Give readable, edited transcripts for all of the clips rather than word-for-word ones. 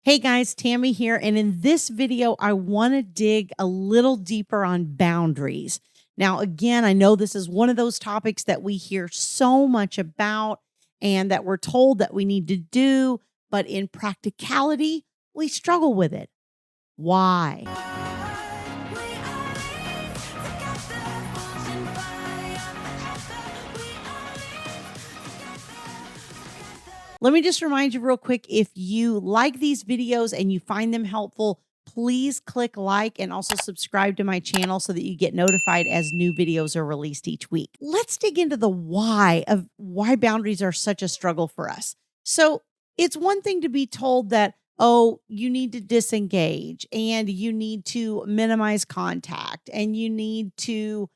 Hey guys, Tammy here. And in this video, I want to dig a little deeper on boundaries. Now, again, I know this is one of those topics that we hear so much about and that we're told that we need to do, but in practicality, we struggle with it. Why? Let me just remind you real quick, if you like these videos and you find them helpful, please click like and also subscribe to my channel so that you get notified as new videos are released each week. Let's dig into the why of why boundaries are such a struggle for us. So it's one thing to be told that, oh, you need to disengage and you need to minimize contact and you need to,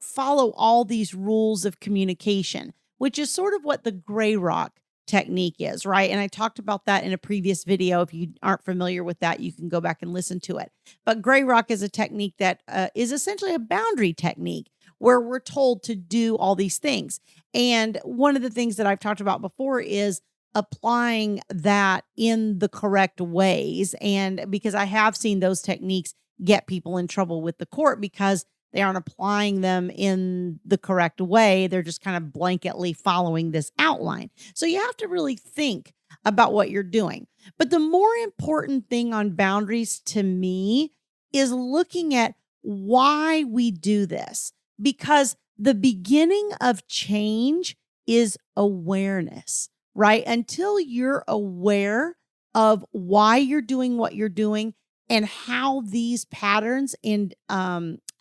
follow all these rules of communication, which is sort of what the gray rock technique is, right? And I talked about that in a previous video. If you aren't familiar with that, you can go back and listen to it. But gray rock is a technique that is essentially a boundary technique where we're told to do all these things. And one of the things that I've talked about before is applying that in the correct ways. And because I have seen those techniques get people in trouble with the court because they aren't applying them in the correct way. They're just kind of blanketly following this outline. So you have to really think about what you're doing. But the more important thing on boundaries to me is looking at why we do this. Because the beginning of change is awareness, right? Until you're aware of why you're doing what you're doing and how these patterns and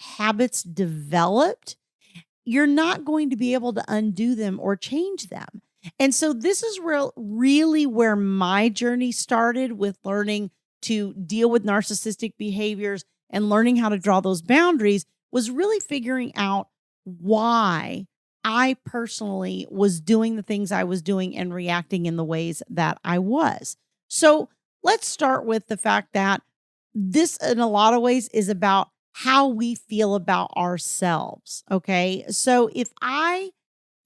habits developed, you're not going to be able to undo them or change them. And so this is really where my journey started with learning to deal with narcissistic behaviors and learning how to draw those boundaries, was really figuring out why I personally was doing the things I was doing and reacting in the ways that I was. So let's start with the fact that this, in a lot of ways, is about how we feel about ourselves. Okay. So if I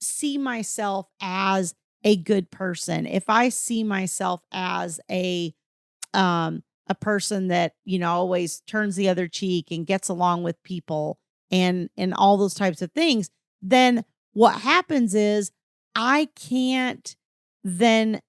see myself as a good person, if I see myself as a person that, always turns the other cheek and gets along with people and all those types of things, then what happens is I can't then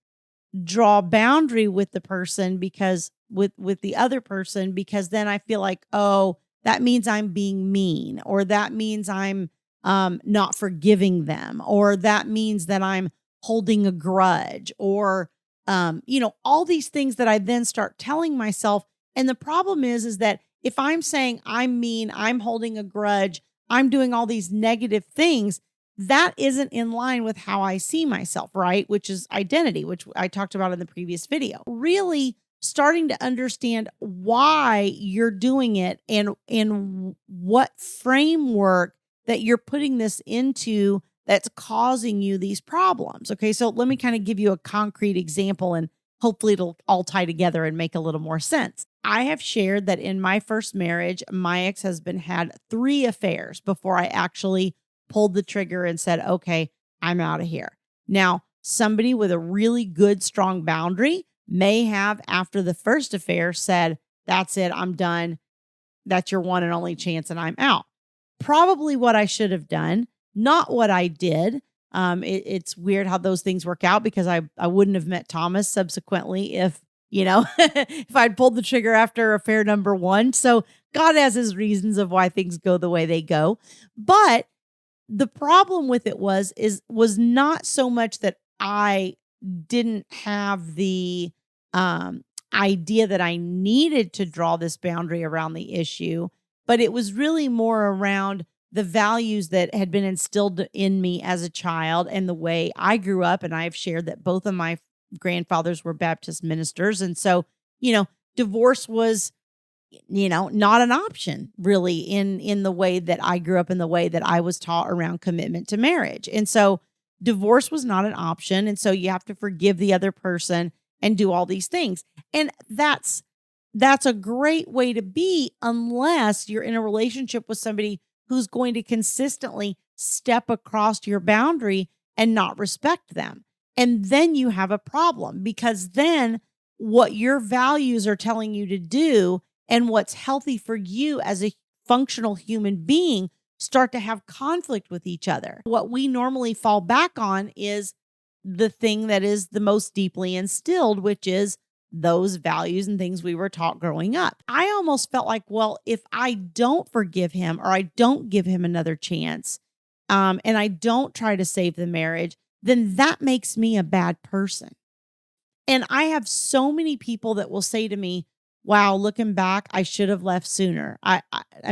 draw a boundary with the person because with the other person, because then I feel like, oh, that means I'm being mean, or that means I'm not forgiving them, or that means that I'm holding a grudge, or, all these things that I then start telling myself. And the problem is that if I'm saying I'm mean, I'm holding a grudge, I'm doing all these negative things, that isn't in line with how I see myself, right? Which is identity, which I talked about in the previous video. Really starting to understand why you're doing it and what framework that you're putting this into that's causing you these problems. Okay, so let me kind of give you a concrete example and hopefully it'll all tie together and make a little more sense. I have shared that in my first marriage, my ex-husband had 3 affairs before I actually pulled the trigger and said, okay, I'm out of here. Now, somebody with a really good, strong boundary may have, after the first affair, said, that's it, I'm done. That's your one and only chance and I'm out. Probably what I should have done, not what I did. It's weird how those things work out because I wouldn't have met Thomas subsequently if, if I'd pulled the trigger after affair number 1. So God has his reasons of why things go the way they go. But the problem with it was not so much that I didn't have the idea that I needed to draw this boundary around the issue, but it was really more around the values that had been instilled in me as a child and the way I grew up. And I've shared that both of my grandfathers were Baptist ministers. And so, divorce was, not an option really in the way that I grew up, in the way that I was taught around commitment to marriage. And so divorce was not an option. And so you have to forgive the other person and do all these things. And that's a great way to be unless you're in a relationship with somebody who's going to consistently step across your boundary and not respect them. And then you have a problem because then what your values are telling you to do and what's healthy for you as a functional human being start to have conflict with each other. What we normally fall back on is the thing that is the most deeply instilled, which is those values and things we were taught growing up. I almost felt like, well, if I don't forgive him or I don't give him another chance, and I don't try to save the marriage, then that makes me a bad person. And I have so many people that will say to me, wow, looking back, I should have left sooner. I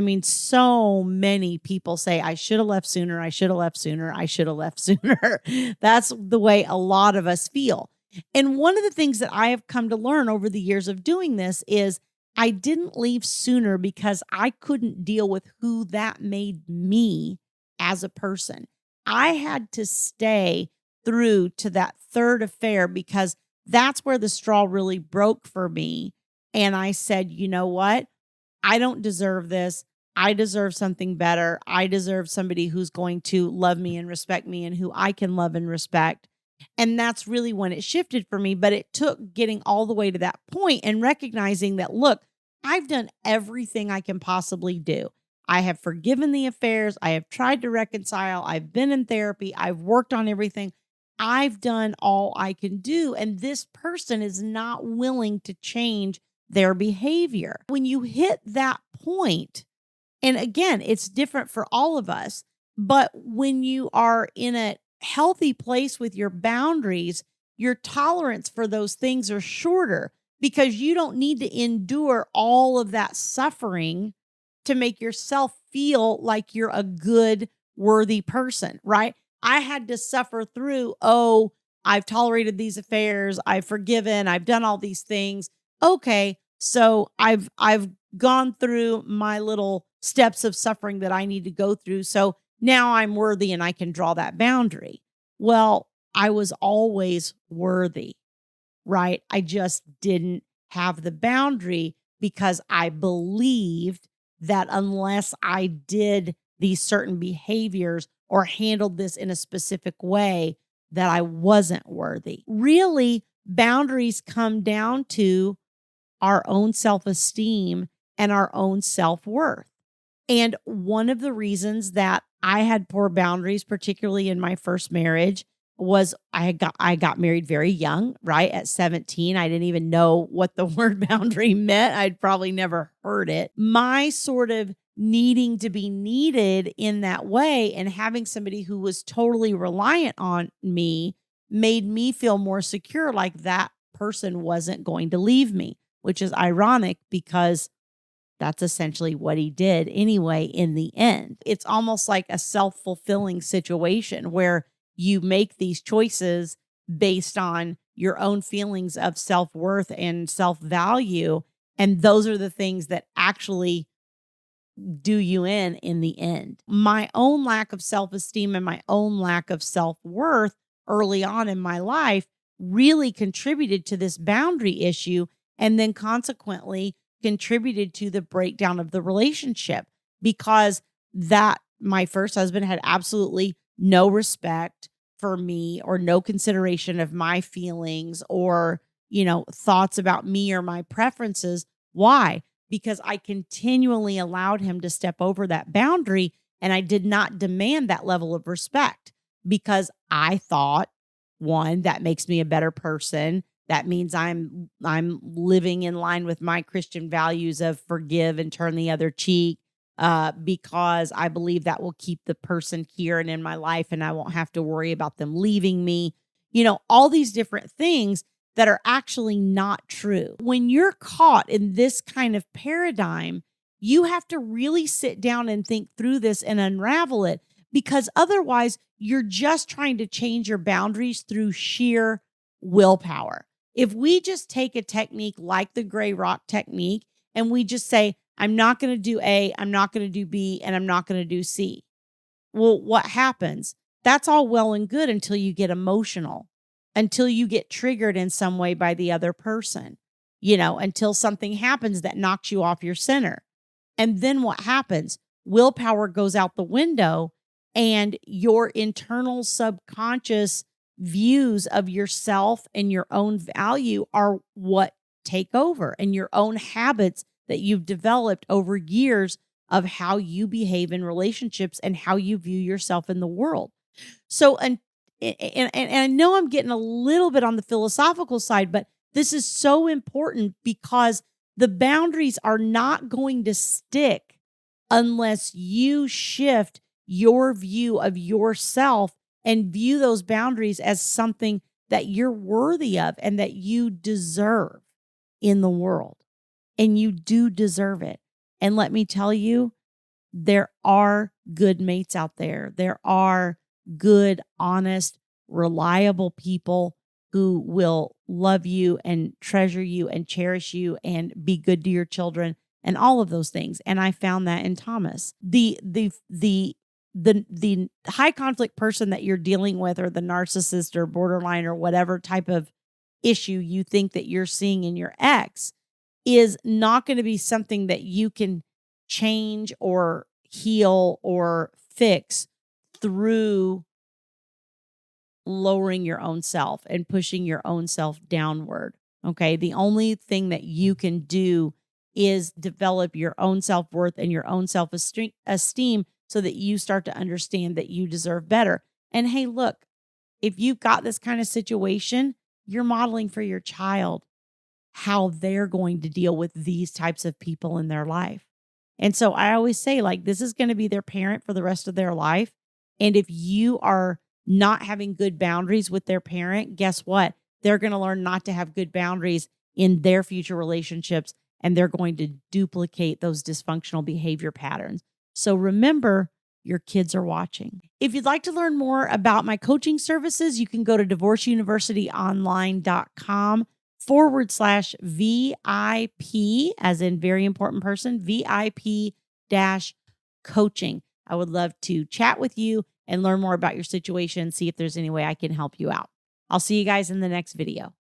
mean, so many people say, I should have left sooner. I should have left sooner. I should have left sooner. That's the way a lot of us feel. And one of the things that I have come to learn over the years of doing this is I didn't leave sooner because I couldn't deal with who that made me as a person. I had to stay through to that third affair because that's where the straw really broke for me. And I said, you know what? I don't deserve this. I deserve something better. I deserve somebody who's going to love me and respect me and who I can love and respect. And that's really when it shifted for me. But it took getting all the way to that point and recognizing that, look, I've done everything I can possibly do. I have forgiven the affairs. I have tried to reconcile. I've been in therapy. I've worked on everything. I've done all I can do. And this person is not willing to change their behavior. When you hit that point, and again, it's different for all of us, but when you are in a healthy place with your boundaries, your tolerance for those things are shorter because you don't need to endure all of that suffering to make yourself feel like you're a good, worthy person, right? I had to suffer through, I've tolerated these affairs, I've forgiven, I've done all these things. Okay, so I've gone through my little steps of suffering that I need to go through. So now I'm worthy and I can draw that boundary. Well, I was always worthy, right? I just didn't have the boundary because I believed that unless I did these certain behaviors or handled this in a specific way, that I wasn't worthy. Really, boundaries come down to our own self-esteem and our own self-worth. And one of the reasons that I had poor boundaries, particularly in my first marriage, was I got married very young, right? At 17. I didn't even know what the word boundary meant. I'd probably never heard it. My sort of needing to be needed in that way and having somebody who was totally reliant on me made me feel more secure, like that person wasn't going to leave me, which is ironic because that's essentially what he did anyway in the end. It's almost like a self-fulfilling situation where you make these choices based on your own feelings of self-worth and self-value. And those are the things that actually do you in the end. My own lack of self-esteem and my own lack of self-worth early on in my life really contributed to this boundary issue, and then consequently contributed to the breakdown of the relationship, because that my first husband had absolutely no respect for me or no consideration of my feelings or, thoughts about me or my preferences. Why? Because I continually allowed him to step over that boundary, and I did not demand that level of respect because I thought, one, that makes me a better person. That means I'm living in line with my Christian values of forgive and turn the other cheek, because I believe that will keep the person here and in my life, and I won't have to worry about them leaving me. All these different things that are actually not true. When you're caught in this kind of paradigm, you have to really sit down and think through this and unravel it, because otherwise you're just trying to change your boundaries through sheer willpower. If we just take a technique like the gray rock technique and we just say, I'm not going to do A, I'm not going to do B, and I'm not going to do C. Well, what happens? That's all well and good until you get emotional, until you get triggered in some way by the other person, until something happens that knocks you off your center. And then what happens? Willpower goes out the window, and your internal subconscious views of yourself and your own value are what take over, and your own habits that you've developed over years of how you behave in relationships and how you view yourself in the world. So, and I know I'm getting a little bit on the philosophical side, but this is so important because the boundaries are not going to stick unless you shift your view of yourself and view those boundaries as something that you're worthy of and that you deserve in the world. And you do deserve it. And let me tell you, there are good mates out there. There are good, honest, reliable people who will love you and treasure you and cherish you and be good to your children and all of those things. And I found that in Thomas. The high conflict person that you're dealing with, or the narcissist or borderline or whatever type of issue you think that you're seeing in your ex, is not going to be something that you can change or heal or fix through lowering your own self and pushing your own self downward. Okay. The only thing that you can do is develop your own self-worth and your own self-esteem so that you start to understand that you deserve better. And hey, look, if you've got this kind of situation, you're modeling for your child how they're going to deal with these types of people in their life. And so I always say, like, this is going to be their parent for the rest of their life. And if you are not having good boundaries with their parent, guess what? They're going to learn not to have good boundaries in their future relationships, and they're going to duplicate those dysfunctional behavior patterns. So remember, your kids are watching. If you'd like to learn more about my coaching services, you can go to divorceuniversityonline.com/VIP, as in very important person, VIP-coaching. I would love to chat with you and learn more about your situation, see if there's any way I can help you out. I'll see you guys in the next video.